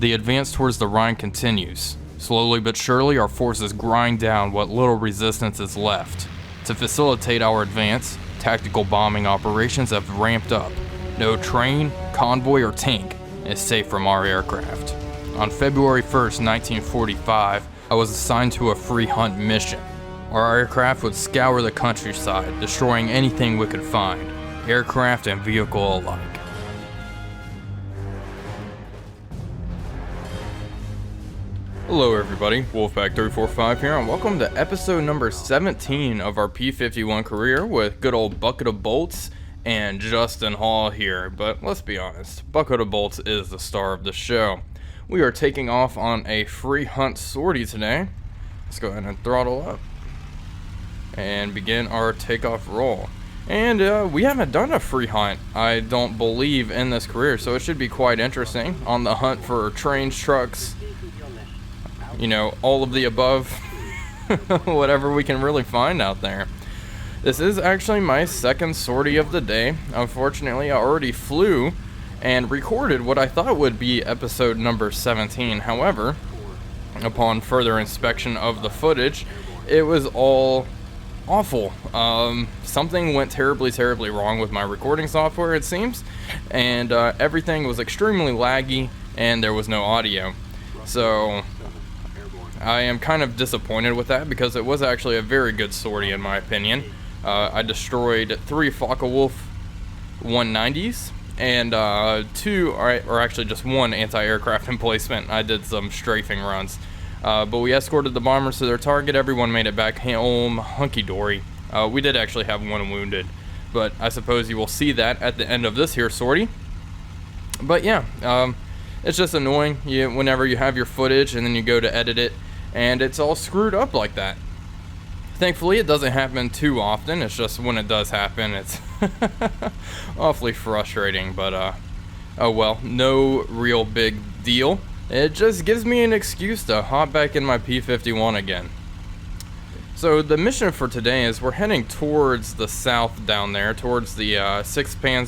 The advance towards the Rhine continues. Slowly but surely, our forces grind down what little resistance is left. To facilitate our advance, tactical bombing operations have ramped up. No train, convoy, or tank is safe from our aircraft. On February 1st, 1945, I was assigned to a free hunt mission. Our aircraft would scour the countryside, destroying anything we could find, aircraft and vehicle alike. Hello everybody, Wolfpack345 here, and welcome to episode number 17 of our P-51 career with good old Bucket of Bolts and Justin Hall here. But let's be honest, Bucket of Bolts is the star of the show. We are taking off on a free hunt sortie today. Let's go ahead and throttle up and begin our takeoff roll. And we haven't done a free hunt, I don't believe, in this career, so it should be quite interesting. On the hunt for trains, trucks, you know, all of the above, whatever we can really find out there. This is actually my second sortie of the day. Unfortunately, I already flew and recorded what I thought would be episode number 17. However, upon further inspection of the footage, it was all awful. Something went terribly wrong with my recording software, it seems, and everything was extremely laggy and there was no audio. So I am kind of disappointed with that because it was actually a very good sortie in my opinion. I destroyed 3 Focke-Wulf 190s and 2, or actually just 1 anti-aircraft emplacement. I did some strafing runs. But we escorted the bombers to their target. Everyone made it back home hunky-dory. We did actually have 1 wounded, but I suppose you will see that at the end of this here sortie. But yeah, it's just annoying whenever you have your footage and then you go to edit it and it's all screwed up like that. Thankfully, it doesn't happen too often. It's just when it does happen, it's awfully frustrating. But oh well, no real big deal. It just gives me an excuse to hop back in my P-51 again. So the mission for today is we're heading towards the south down there, towards the 6th and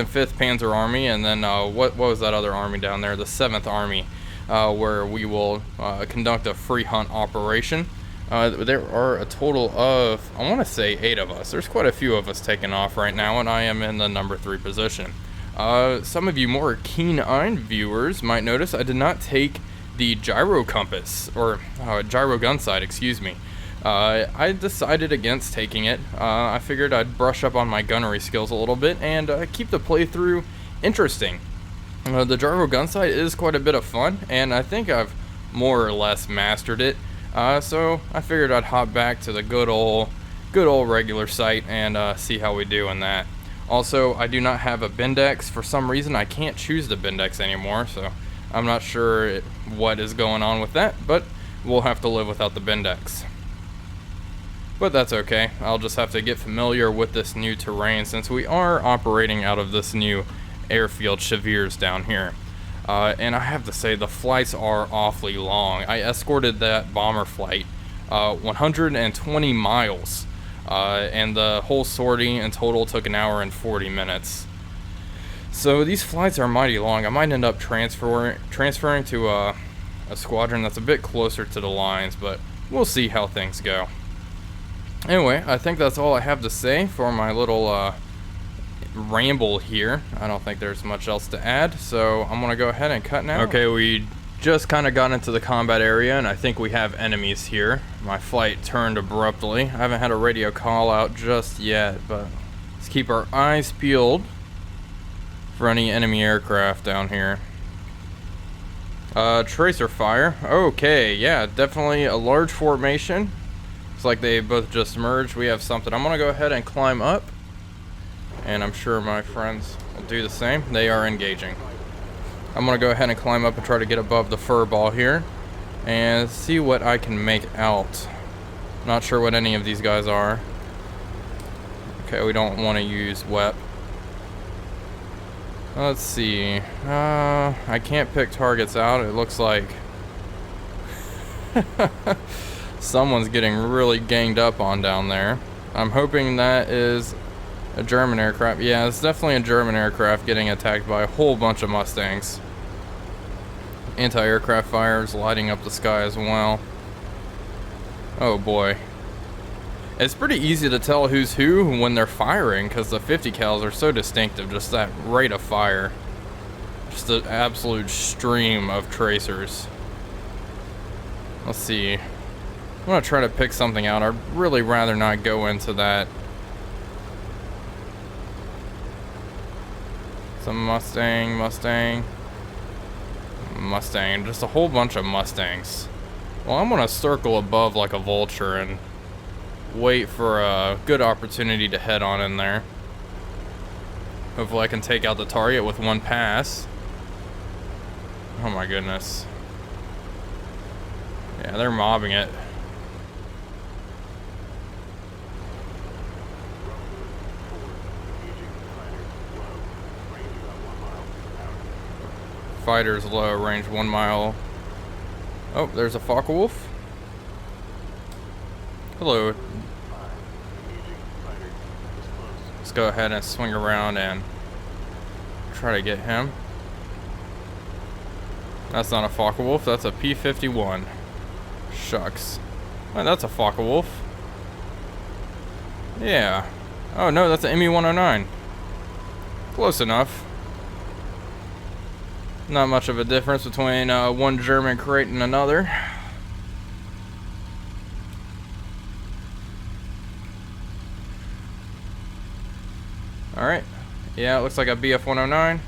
5th Panzer Army, and then what was that other army down there? The 7th Army, where we will conduct a free hunt operation. There are a total of, I want to say, 8 of us. There's quite a few of us taking off right now, and I am in the number 3 position. Some of you more keen-eyed viewers might notice I did not take the gyro compass, or gyro gun sight, excuse me. I decided against taking it. I figured I'd brush up on my gunnery skills a little bit and keep the playthrough interesting. The gyro gun sight is quite a bit of fun, and I think I've more or less mastered it. So I figured I'd hop back to the good old regular sight and see how we do in that. Also, I do not have a Bindex. For some reason, I can't choose the Bindex anymore, so I'm not sure what is going on with that, but we'll have to live without the Bindex. But that's okay. I'll just have to get familiar with this new terrain since we are operating out of this new airfield Cheviers down here. And I have to say, the flights are awfully long. I escorted that bomber flight 120 miles. And the whole sortie in total took 1 hour and 40 minutes. So these flights are mighty long. I might end up transferring to a squadron that's a bit closer to the lines, but we'll see how things go. Anyway, I think that's all I have to say for my little ramble here. I don't think there's much else to add, so I'm gonna go ahead and cut now. Okay, we just kind of got into the combat area, and I think we have enemies here. My flight turned abruptly. I haven't had a radio call out just yet, but let's keep our eyes peeled for any enemy aircraft down here. Tracer fire. Okay, yeah, definitely a large formation. It's like they both just merged. We have something. I'm gonna go ahead and climb up, and I'm sure my friends will do the same. They are engaging. I'm gonna go ahead and climb up and try to get above the fur ball here and see what I can make out. Not sure what any of these guys are. Okay, we don't want to use WEP. Let's see. I can't pick targets out. It looks like someone's getting really ganged up on down there. I'm hoping that is A German aircraft. Yeah, it's definitely a German aircraft getting attacked by a whole bunch of Mustangs. Anti-aircraft fires lighting up the sky as well. Oh boy. It's pretty easy to tell who's who when they're firing because the 50 cals are so distinctive. Just that rate of fire. Just an absolute stream of tracers. Let's see. I'm gonna try to pick something out. I'd really rather not go into that. Some Mustang. Just a whole bunch of Mustangs. Well, I'm gonna circle above like a vulture and wait for a good opportunity to head on in there. Hopefully I can take out the target with one pass. Oh my goodness. Yeah, they're mobbing it. Fighters low, range 1 mile. Oh, there's a Focke-Wulf. Hello. Let's go ahead and swing around and try to get him. That's not a Focke-Wulf, that's a P-51. Shucks. Oh, that's a Focke-Wulf. Yeah. Oh no, that's an ME-109. Close enough. Not much of a difference between one German crate and another. Alright. Yeah, it looks like a BF-109.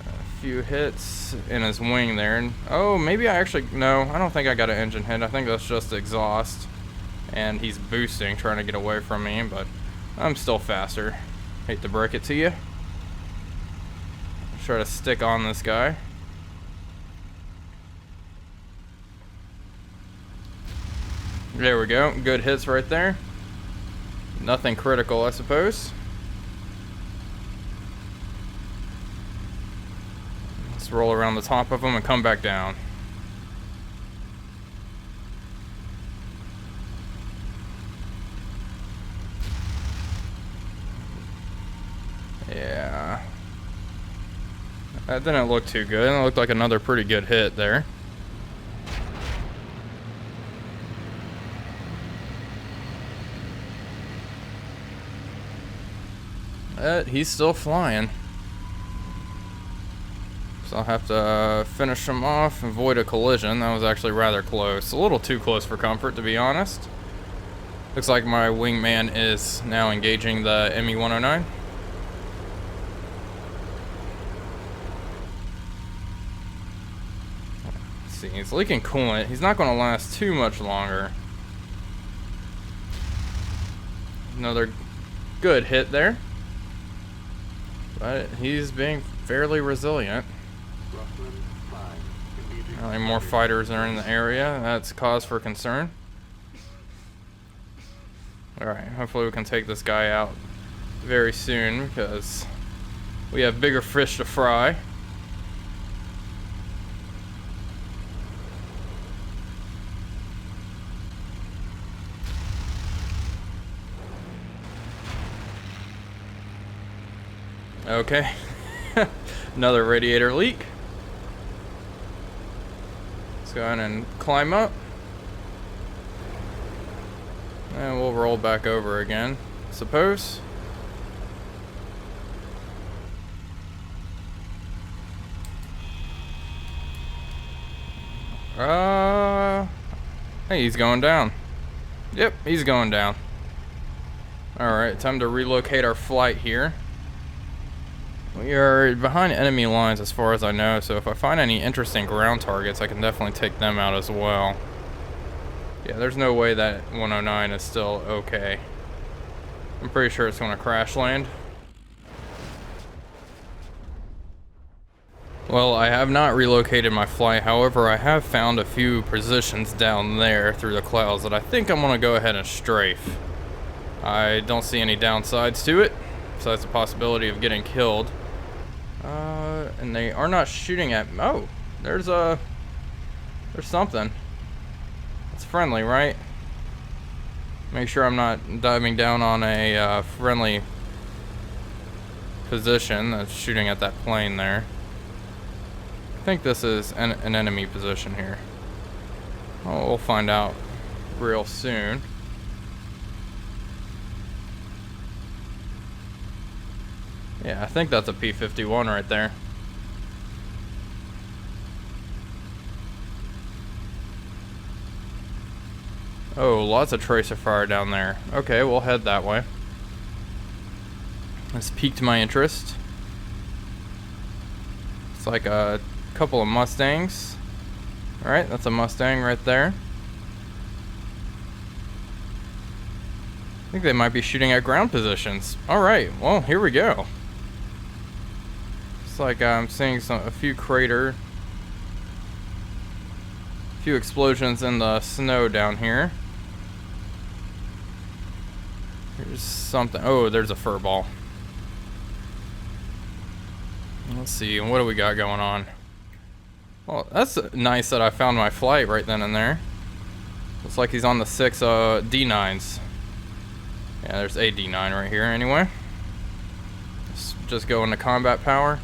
A few hits in his wing there. Oh, maybe I actually... No, I don't think I got an engine hit. I think that's just exhaust. And he's boosting, trying to get away from me, but... I'm still faster. Hate to break it to you. Try to stick on this guy. There we go. Good hits right there. Nothing critical, I suppose. Let's roll around the top of him and come back down. Yeah. That didn't look too good. It looked like another pretty good hit there. He's still flying. So I'll have to finish him off, avoid a collision. That was actually rather close. A little too close for comfort, to be honest. Looks like my wingman is now engaging the ME-109. He's leaking coolant. He's not going to last too much longer. Another good hit there. But he's being fairly resilient. Any more fighters are in the area. That's cause for concern. Alright, hopefully we can take this guy out very soon because we have bigger fish to fry. Okay. Another radiator leak. Let's go ahead and climb up. And we'll roll back over again, suppose. Hey, he's going down. Yep, he's going down. Alright, time to relocate our flight here. We are behind enemy lines as far as I know, so if I find any interesting ground targets, I can definitely take them out as well. Yeah, there's no way that 109 is still okay. I'm pretty sure it's going to crash land. Well, I have not relocated my flight, however, I have found a few positions down there through the clouds that I think I'm going to go ahead and strafe. I don't see any downsides to it, besides the possibility of getting killed. And they are not shooting at... Oh, there's something. It's friendly, right? Make sure I'm not diving down on a friendly position that's shooting at that plane there. I think this is an enemy position here. Oh, we'll find out real soon. Yeah, I think that's a P-51 right there. Oh, lots of tracer fire down there. Okay, we'll head that way. This piqued my interest. It's like a couple of Mustangs. Alright, that's a Mustang right there. I think they might be shooting at ground positions. Alright, well, here we go. It's like I'm seeing a few explosions in the snow down here. There's something. Oh, there's a fur ball. Let's see, what do we got going on? Well, that's nice that I found my flight right then and there. Looks like he's on the 6 D9s. Yeah, there's a D9 right here anyway. Let's just go into combat power.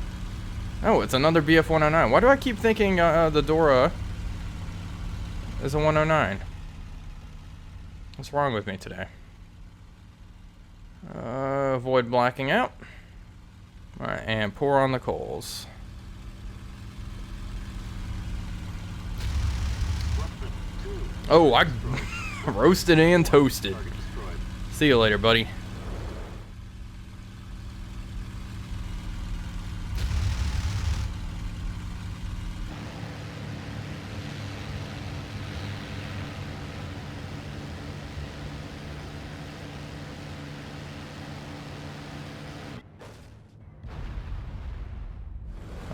Oh, it's another BF-109. Why do I keep thinking the Dora is a 109? What's wrong with me today? Avoid blacking out. Alright, and pour on the coals. Oh, I roasted and toasted. See you later, buddy.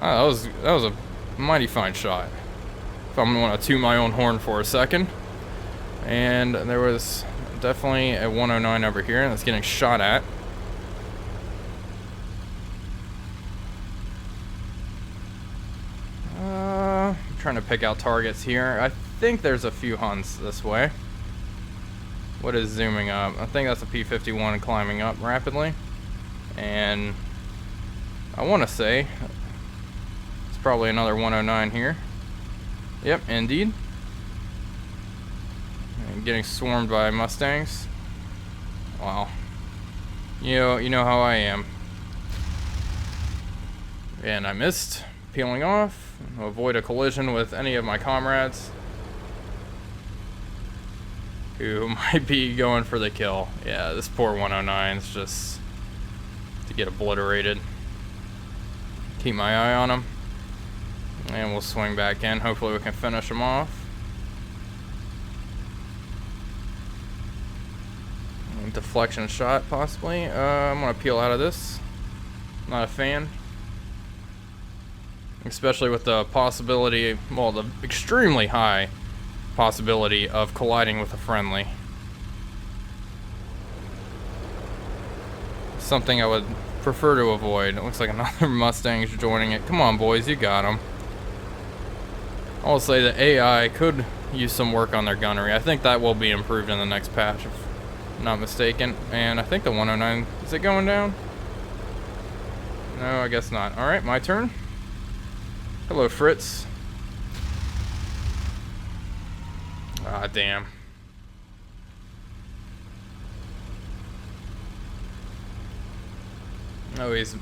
Oh, that was a mighty fine shot. If I'm gonna toot my own horn for a second. And there was definitely a 109 over here that's getting shot at. I'm trying to pick out targets here. I think there's a few Huns this way. What is zooming up? I think that's a P-51 climbing up rapidly. And I want to say it's probably another 109 here. Yep, indeed. And getting swarmed by Mustangs. Wow. You know how I am. And I missed peeling off. Avoid a collision with any of my comrades who might be going for the kill. Yeah, this poor 109 is just to get obliterated. Keep my eye on him. And we'll swing back in. Hopefully we can finish him off. Deflection shot, possibly. I'm gonna peel out of this. Not a fan. Especially with the possibility, well, the extremely high possibility of colliding with a friendly. Something I would prefer to avoid. It looks like another Mustang's joining it. Come on, boys, you got him. I'll say the AI could use some work on their gunnery. I think that will be improved in the next patch, if I'm not mistaken. And I think the 109, is it going down? No, I guess not. Alright, my turn. Hello, Fritz. Ah, damn. Oh, he's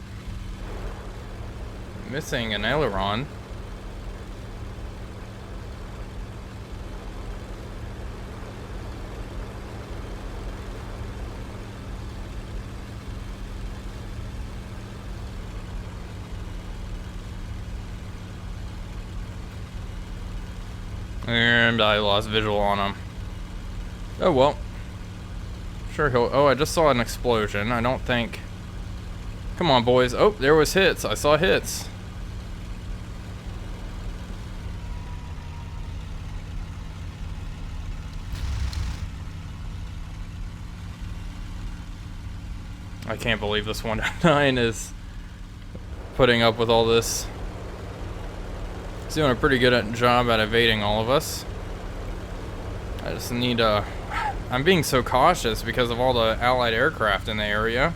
missing an aileron. And I lost visual on him. Oh well. Sure he'll... Oh, I just saw an explosion. I don't think... Come on, boys. Oh, there was hits. I saw hits. I can't believe this 109 is putting up with all this. He's doing a pretty good job at evading all of us. I just need I'm being so cautious because of all the allied aircraft in the area.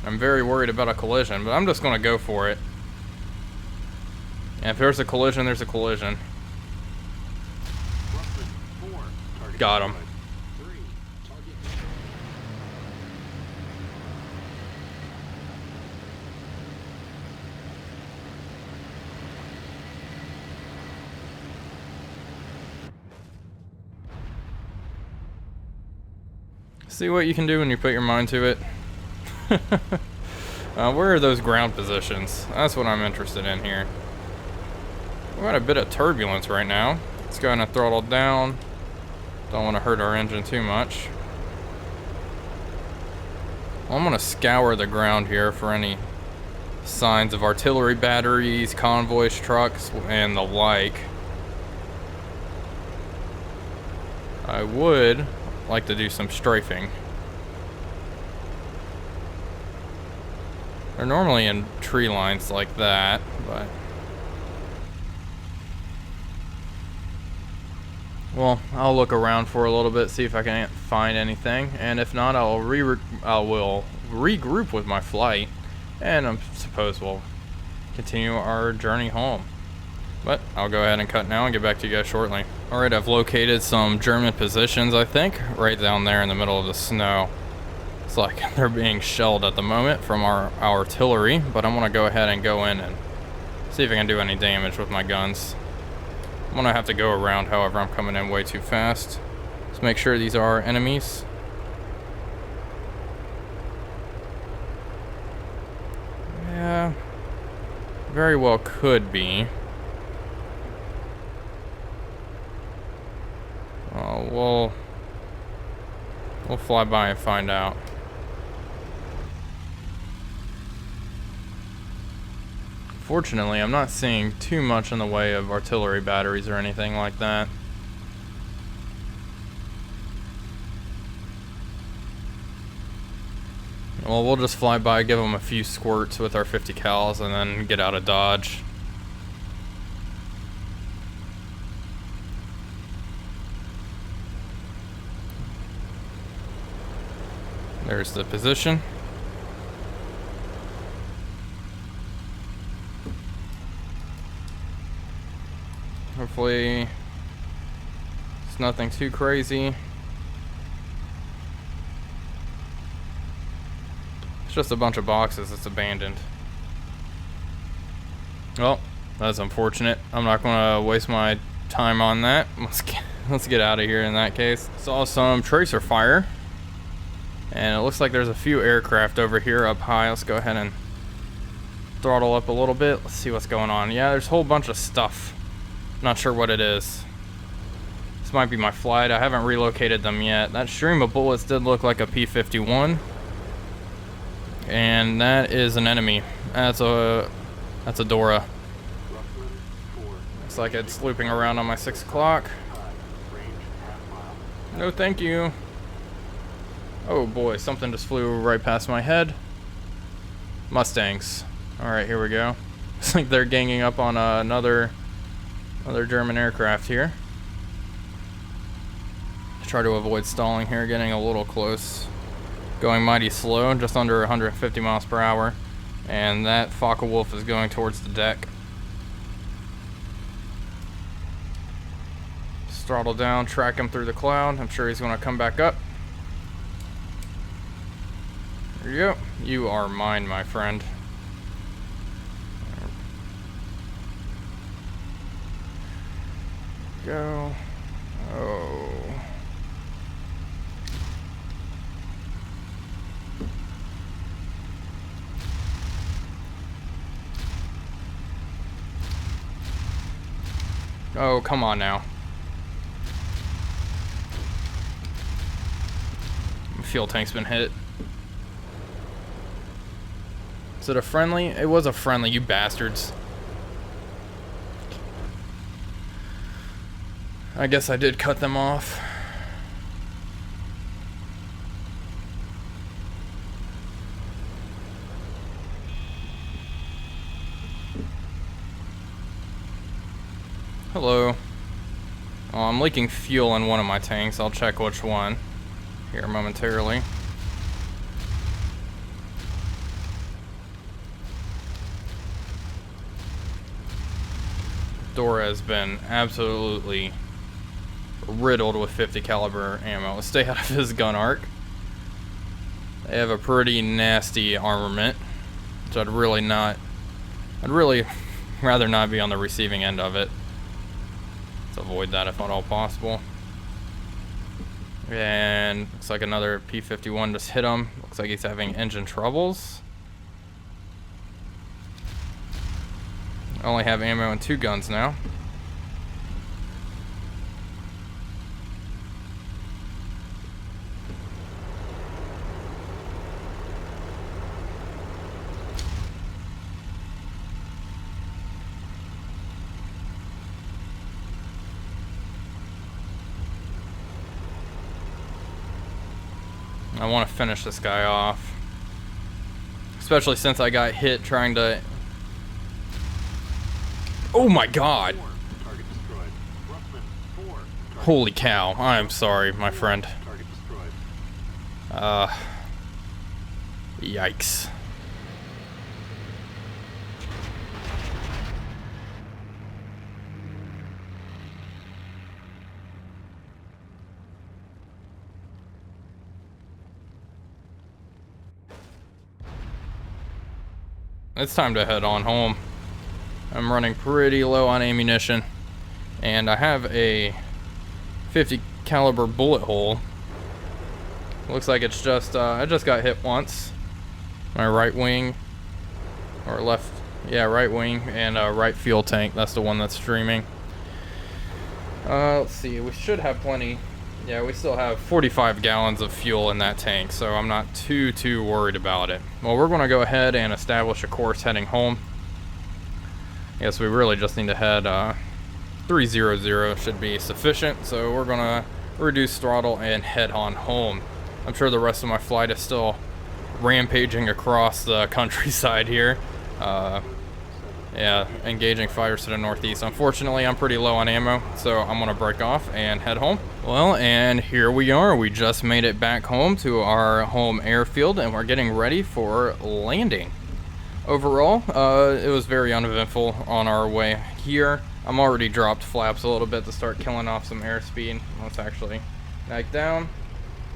I'm very worried about a collision, but I'm just gonna go for it. And if there's a collision, there's a collision. Got him. See what you can do when you put your mind to it. Where are those ground positions? That's what I'm interested in here. We've got a bit of turbulence right now. Let's go ahead and throttle down. Don't want to hurt our engine too much. Well, I'm going to scour the ground here for any signs of artillery batteries, convoys, trucks, and the like. I would like to do some strafing. They're normally in tree lines like that, but well, I'll look around for a little bit, see if I can't find anything, and if not, I will regroup with my flight, and I suppose we'll continue our journey home. But I'll go ahead and cut now and get back to you guys shortly. Alright, I've located some German positions, I think, right down there in the middle of the snow. It's like they're being shelled at the moment from our artillery, but I'm going to go ahead and go in and see if I can do any damage with my guns. I'm going to have to go around, however, I'm coming in way too fast. Let's make sure these are enemies. Yeah, very well could be. We'll fly by and find out. Fortunately, I'm not seeing too much in the way of artillery batteries or anything like that. Well, we'll just fly by, give them a few squirts with our 50 cals, and then get out of Dodge. There's the position. Hopefully it's nothing too crazy. It's just a bunch of boxes that's abandoned. Well, that's unfortunate. I'm not going to waste my time on that. Let's get out of here in that case. Saw some tracer fire. And it looks like there's a few aircraft over here up high. Let's go ahead and throttle up a little bit. Let's see what's going on. Yeah, there's a whole bunch of stuff. Not sure what it is. This might be my flight. I haven't relocated them yet. That stream of bullets did look like a P-51. And that is an enemy. That's a Zadora. Looks like it's looping around on my 6 o'clock. No, thank you. Oh boy, something just flew right past my head. Mustangs. Alright, here we go. Looks like they're ganging up on another German aircraft here. Try to avoid stalling here, getting a little close. Going mighty slow, just under 150 miles per hour. And that Focke-Wulf is going towards the deck. Just throttle down, track him through the cloud. I'm sure he's going to come back up. There you go. You are mine, my friend. Go. Oh. Oh, come on now. Fuel tank's been hit. Is it a friendly? It was a friendly, you bastards. I guess I did cut them off. Hello. Oh, I'm leaking fuel in one of my tanks. I'll check which one here momentarily. Zadora has been absolutely riddled with 50 caliber ammo. Let's stay out of his gun arc. They have a pretty nasty armament, which I'd really rather not be on the receiving end of it. Let's avoid that if at all possible. And looks like another P-51 just hit him. Looks like he's having engine troubles. I only have ammo in 2 guns now. I want to finish this guy off, especially since I got hit trying to... Oh my god! Holy cow, I'm sorry, my friend. Yikes. It's time to head on home. I'm running pretty low on ammunition, and I have a 50 caliber bullet hole. Looks like it's just I just got hit once. My right wing, or left, yeah, right wing, and right fuel tank. That's the one that's streaming. Let's see, we should have plenty. Yeah, we still have 45 gallons of fuel in that tank, so I'm not too worried about it. Well, we're going to go ahead and establish a course heading home. I guess we really just need to head 300 should be sufficient, so we're going to reduce throttle and head on home. I'm sure the rest of my flight is still rampaging across the countryside here. Yeah, engaging fires to the northeast. Unfortunately, I'm pretty low on ammo, so I'm gonna break off and head home. Well, and here we are. We just made it back home to our home airfield, and we're getting ready for landing. Overall, it was very uneventful on our way here. I'm already dropped flaps a little bit to start killing off some airspeed. Let's actually back down.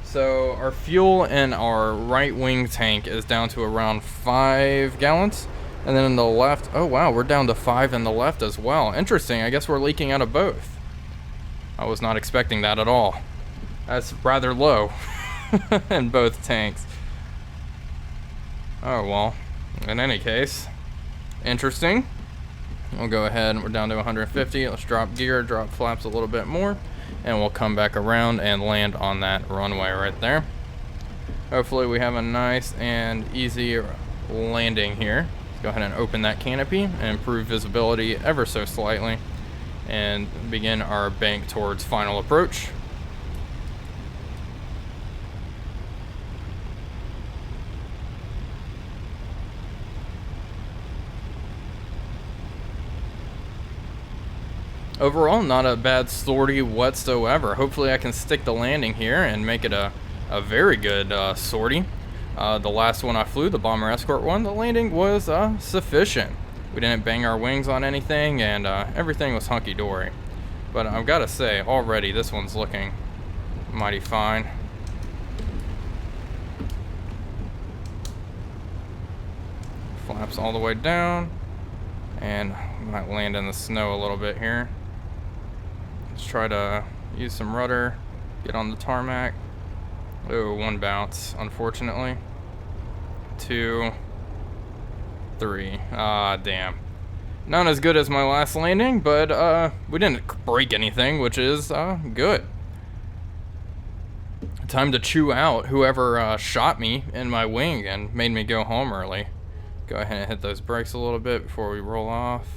So our fuel in our right wing tank is down to around 5 gallons. And then in the left, oh wow, we're down to 5 in the left as well. Interesting, I guess we're leaking out of both. I was not expecting that at all. That's rather low in both tanks. Oh well, in any case, interesting. We'll go ahead, we're down to 150. Let's drop gear, drop flaps a little bit more, and we'll come back around and land on that runway right there. Hopefully we have a nice and easy landing here. Go ahead and open that canopy and improve visibility ever so slightly and begin our bank towards final approach. Overall, not a bad sortie whatsoever. Hopefully I can stick the landing here and make it a very good sortie. The last one I flew, the Bomber Escort one, the landing was sufficient. We didn't bang our wings on anything, and everything was hunky-dory. But I've got to say, already this one's looking mighty fine. Flaps all the way down, and might land in the snow a little bit here. Let's try to use some rudder, get on the tarmac. Oh, 1 bounce, unfortunately. 2, 3. Ah, damn. Not as good as my last landing, but we didn't break anything, which is good. Time to chew out whoever shot me in my wing and made me go home early. Go ahead and hit those brakes a little bit before we roll off.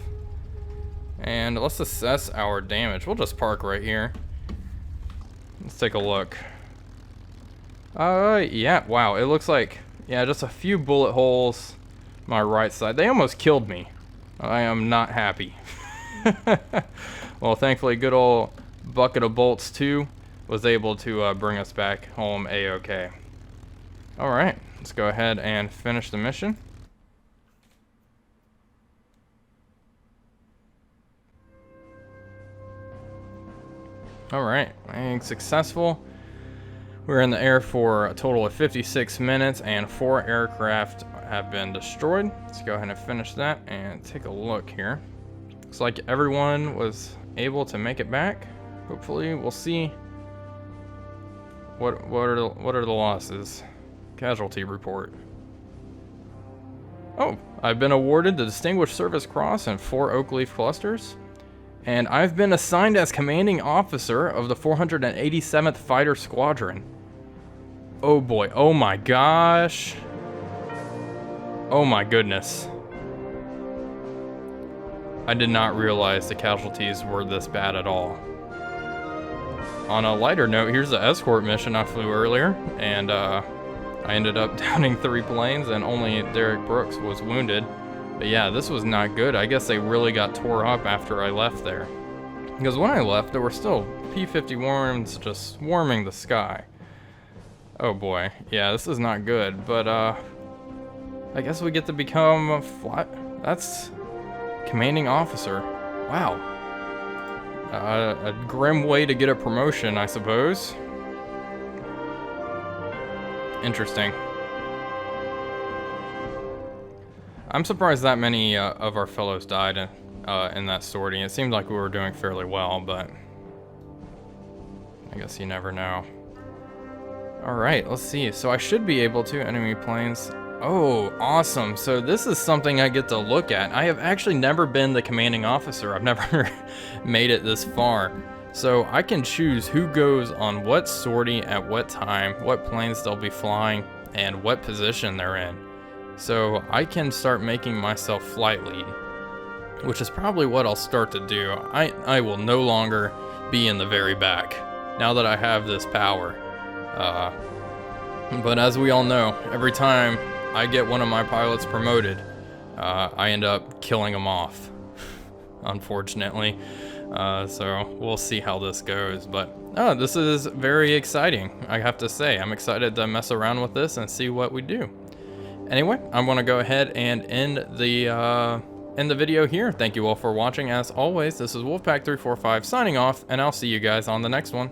And let's assess our damage. We'll just park right here. Let's take a look. Yeah, wow, it looks like, yeah, just a few bullet holes my right side. They almost killed me. I am not happy. Well, thankfully, good old Bucket of Bolts 2 was able to bring us back home a-okay. Alright, let's go ahead and finish the mission. Alright, landing successful. We're in the air for a total of 56 minutes and 4 aircraft have been destroyed. Let's go ahead and finish that and take a look here. Looks like everyone was able to make it back. Hopefully, we'll see. What are the losses? Casualty report. Oh, I've been awarded the Distinguished Service Cross and 4 oak leaf clusters. And I've been assigned as commanding officer of the 487th Fighter Squadron. Oh boy, oh my gosh. Oh my goodness. I did not realize the casualties were this bad at all. On a lighter note, here's the escort mission I flew earlier, and I ended up downing 3 planes, and only Derek Brooks was wounded. But yeah, this was not good. I guess they really got tore up after I left there. Because when I left, there were still P-51s just swarming the sky. Oh boy, yeah, this is not good, but I guess we get to become a that's commanding officer. Wow. A grim way to get a promotion, I suppose. Interesting. I'm surprised that many of our fellows died in that sortie. It seemed like we were doing fairly well, but I guess you never know. Alright, let's see. So I should be able to. Enemy planes. Oh, awesome. So this is something I get to look at. I have actually never been the commanding officer. I've never made it this far. So I can choose who goes on what sortie at what time, what planes they'll be flying, and what position they're in. So I can start making myself flight lead, which is probably what I'll start to do. I will no longer be in the very back now that I have this power. But as we all know, every time I get one of my pilots promoted, I end up killing them off, unfortunately. So we'll see how this goes, but this is very exciting. I have to say, I'm excited to mess around with this and see what we do. Anyway, I'm gonna go ahead and end the video here. Thank you all for watching. As always, this is Wolfpack345 signing off, and I'll see you guys on the next one.